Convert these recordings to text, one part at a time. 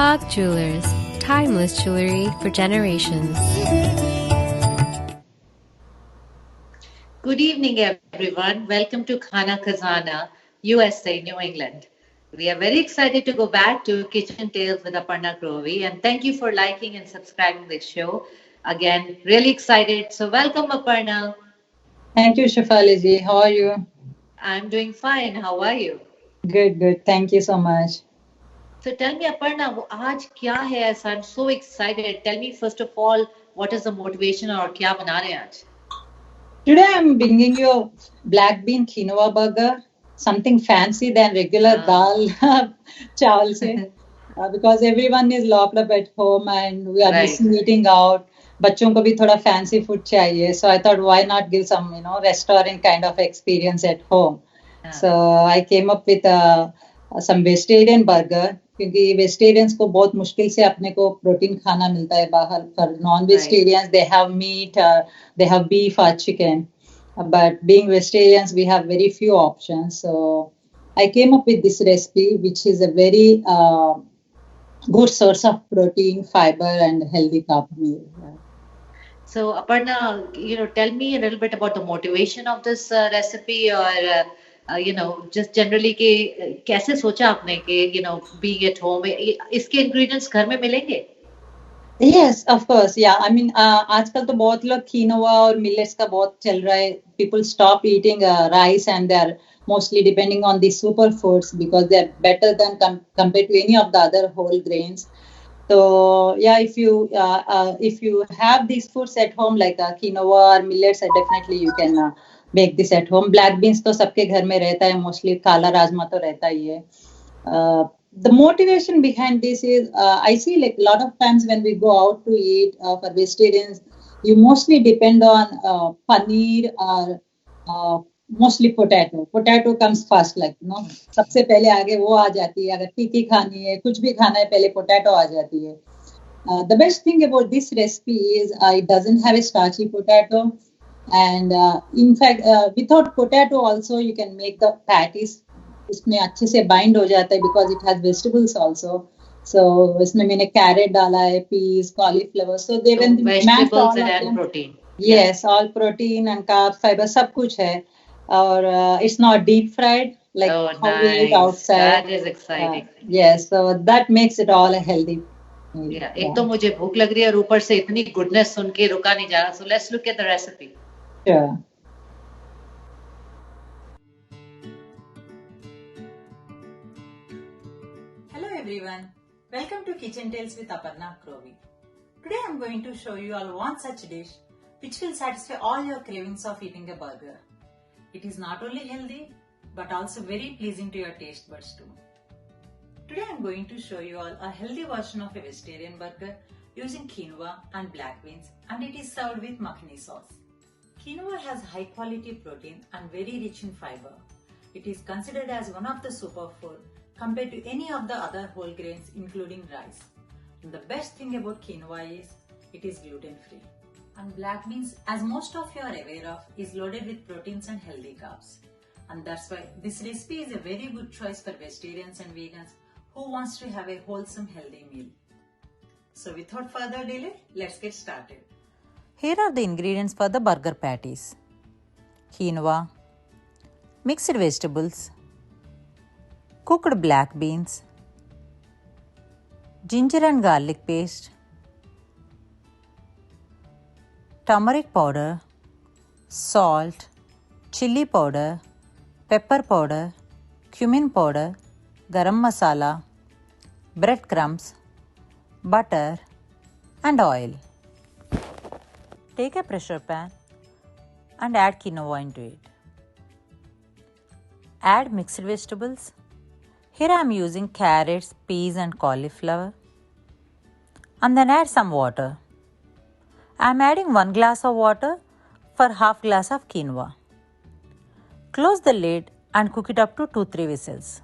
Park Jewelers, timeless jewelry for generations. Good evening, everyone. Welcome to Khana Khazana, USA, New England. We are very excited to go back to Kitchen Tales with Aparna Grovi, and thank you for liking and subscribing this show. Again, really excited. So, welcome, Aparna. Thank you, Shafali ji. How are you? I'm doing fine. How are you? Good, good. Thank you so much. So, tell me, Aparna, वो आज क्या है ऐसा? I'm so excited. Tell me first of all, what is the motivation और क्या बना रहे हैं आज? Today I'm bringing you a black bean quinoa burger, something fancy than regular dal chawal se. Because everyone is locked up at home and we are missing eating out. बच्चों को भी थोड़ा fancy food चाहिए. So I thought why not give some, restaurant kind of experience at home. So I came up with some vegetarian burger. क्योंकि vegetarians को बहुत मुश्किल से अपने को प्रोटीन खाना मिलता है बाहर पर non vegetarians they have meat they have beef or chicken, but being vegetarians we have very few options. So I came up with this recipe, which is a very good source of protein, fiber, and healthy carb meal. So Aparna, tell me a little bit about the motivation of this recipe, or just generally कि कैसे सोचा आपने कि being at home इसके ingredients घर में मिलेंगे? Yes, of course. Yeah, I mean, आजकल तो बहुत लोग quinoa और millets का बहुत चल रहा है. People stop eating rice and they are mostly depending on these superfoods because they are better than compared to any of the other whole grains. So yeah, if you have these foods at home like quinoa or millets, definitely you can make this at home. Black beans तो सबके घर में रहता है mostly. काला राजमा तो रहता ही है. The motivation behind this is I see like a lot of times when we go out to eat for vegetarians, you mostly depend on paneer or mostly potato. Potato comes first, like सबसे पहले आगे वो आ जाती है. अगर टिक्की खानी है, कुछ भी खाना है, पहले potato आ जाती है. The best thing about this recipe is it doesn't have a starchy potato, and in fact without potato also you can make the patties. उसमें अच्छे से बाइंड हो जाता है because it has vegetables also. So इसमें मैंने carrot डाला है, peas, cauliflower. So they when vegetables all and protein. Yes, all protein and carb, fiber सब कुछ है. और it's not deep fried like how we eat outside. That is exciting. Yes, so that makes it all a healthy. एक तो मुझे भूख लग रही है और ऊपर से इतनी गुडनेस सुन के रुका नहीं जा रहा. So let's look at the recipe. Sure. Everyone, welcome to Kitchen Tales with Aparna Grovi. Today I am going to show you all one such dish which will satisfy all your cravings of eating a burger. It is not only healthy but also very pleasing to your taste buds too. Today I am going to show you all a healthy version of a vegetarian burger using quinoa and black beans, and it is served with makhani sauce. Quinoa has high quality protein and very rich in fiber. It is considered as one of the superfood compared to any of the other whole grains including rice. And the best thing about quinoa is it is gluten free. And black beans, as most of you are aware of, is loaded with proteins and healthy carbs. And that's why this recipe is a very good choice for vegetarians and vegans who wants to have a wholesome healthy meal. So without further delay, let's get started. Here are the ingredients for the burger patties. Quinoa, mixed vegetables, cooked black beans, ginger and garlic paste, turmeric powder, salt, chili powder, pepper powder, cumin powder, garam masala, breadcrumbs, butter and oil. Take a pressure pan and add quinoa into it. Add mixed vegetables. Here I am using carrots, peas and cauliflower. And then add some water. I am adding 1 glass of water for half glass of quinoa. Close the lid and cook it up to 2-3 whistles.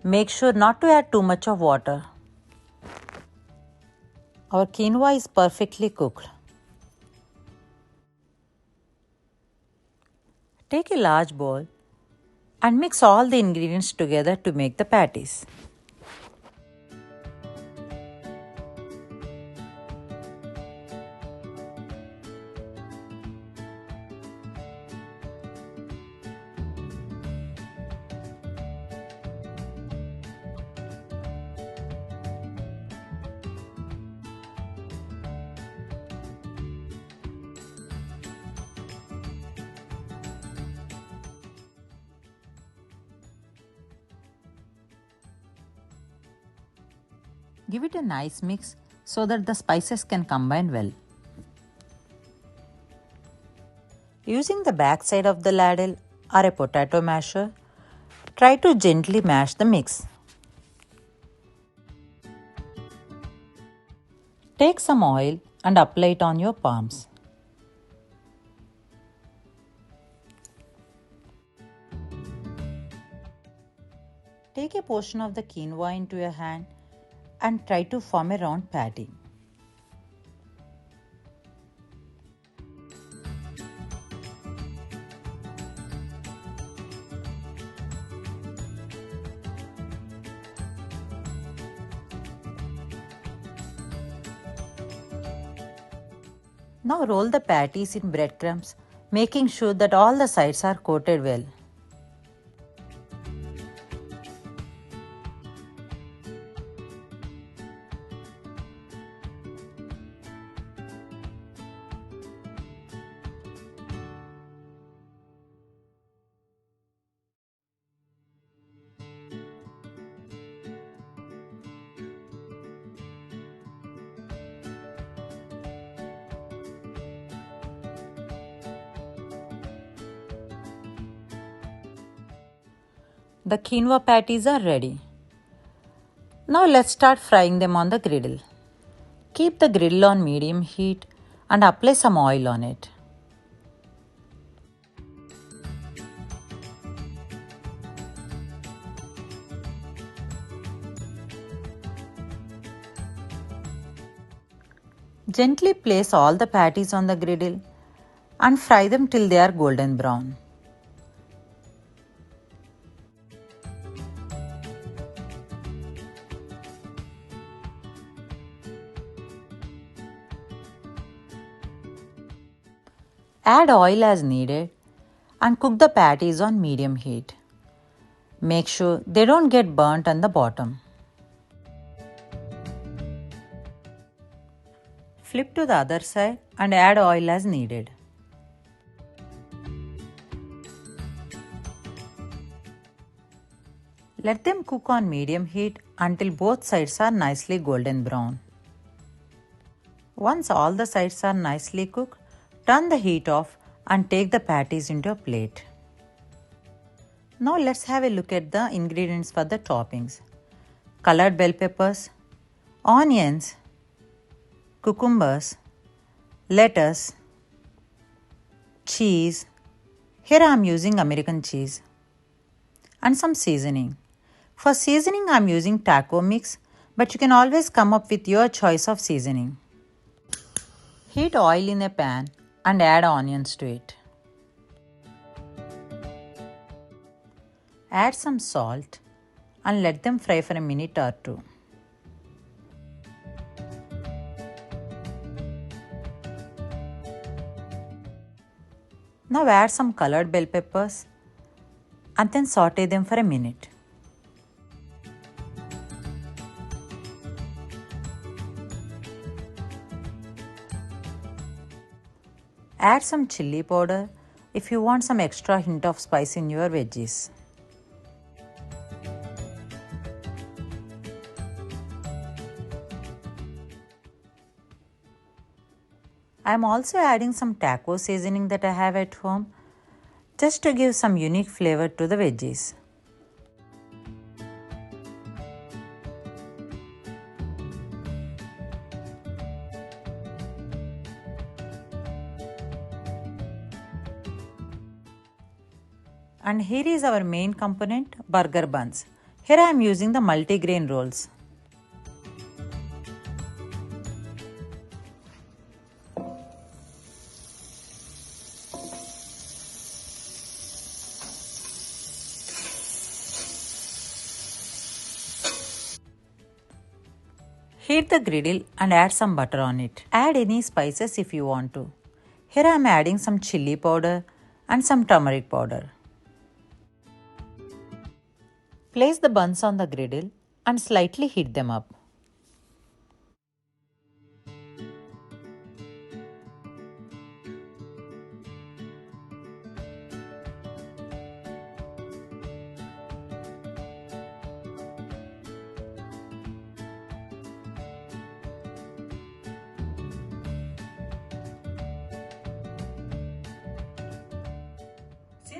Make sure not to add too much of water. Our quinoa is perfectly cooked. Take a large bowl and mix all the ingredients together to make the patties. Give it a nice mix so that the spices can combine well. Using the back side of the ladle or a potato masher, try to gently mash the mix. Take some oil and apply it on your palms. Take a portion of the quinoa into your hand and try to form a round patty. Now roll the patties in breadcrumbs, making sure that all the sides are coated well. The quinoa patties are ready. Now let's start frying them on the griddle. Keep the griddle on medium heat and apply some oil on it. Gently place all the patties on the griddle and fry them till they are golden brown. Add oil as needed and cook the patties on medium heat. Make sure they don't get burnt on the bottom. Flip to the other side and add oil as needed. Let them cook on medium heat until both sides are nicely golden brown. Once all the sides are nicely cooked, turn the heat off and take the patties into a plate. Now let's have a look at the ingredients for the toppings. Colored bell peppers, onions, cucumbers, lettuce, cheese. Here I am using American cheese. And some seasoning. For seasoning I am using taco mix, but you can always come up with your choice of seasoning. Heat oil in a pan and add onions to it. Add some salt and let them fry for a minute or two. Now add some colored bell peppers and then saute them for a minute. Add some chili powder if you want some extra hint of spice in your veggies. I am also adding some taco seasoning that I have at home just to give some unique flavor to the veggies. And here is our main component, burger buns. Here I am using the multigrain rolls. Heat the griddle and add some butter on it. Add any spices if you want to. Here I am adding some chili powder and some turmeric powder. Place the buns on the griddle and slightly heat them up.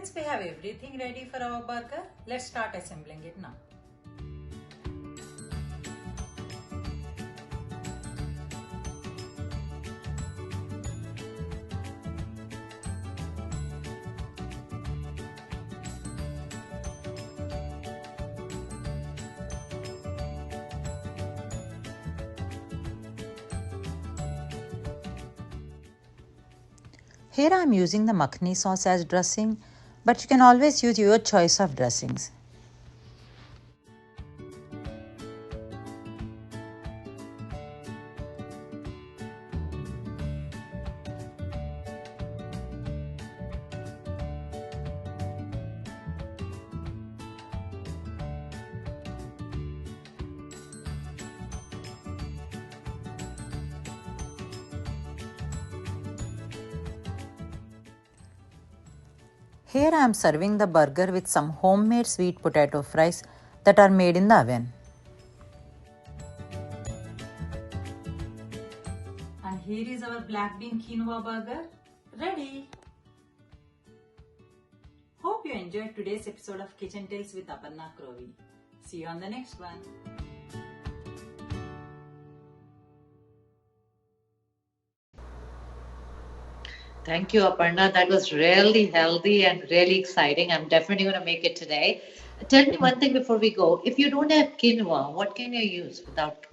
Since we have everything ready for our burger, let's start assembling it now. Here I am using the makhani sauce as dressing, but you can always use your choice of dressings. Here I am serving the burger with some homemade sweet potato fries that are made in the oven. And here is our black bean quinoa burger ready. Hope you enjoyed today's episode of Kitchen Tales with Aparna Krovi. See you on the next one. Thank you, Aparna. That was really healthy and really exciting. I'm definitely going to make it today. Tell me one thing before we go. If you don't have quinoa, what can you use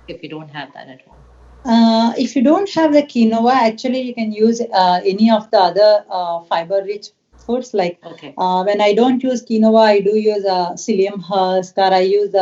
if you don't have that at home? If you don't have the quinoa, actually you can use any of the other fiber-rich foods. Like when I don't use quinoa, I do use psyllium husk, or I use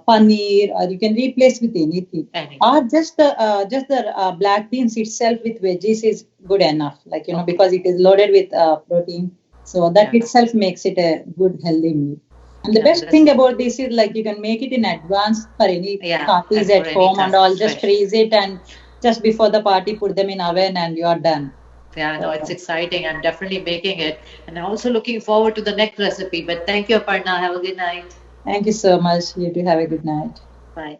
paneer, or you can replace with anything. Or just the black beans itself with veggies is good enough. Like because it is loaded with protein, so that itself makes it a good healthy meal. And the best thing about this is like you can make it in advance for any parties at home and all. Just freeze it and just before the party, put them in oven and you are done. Yeah, no, it's exciting. I'm definitely making it. And I'm also looking forward to the next recipe. But thank you, Aparna. Have a good night. Thank you so much. You too have a good night. Bye.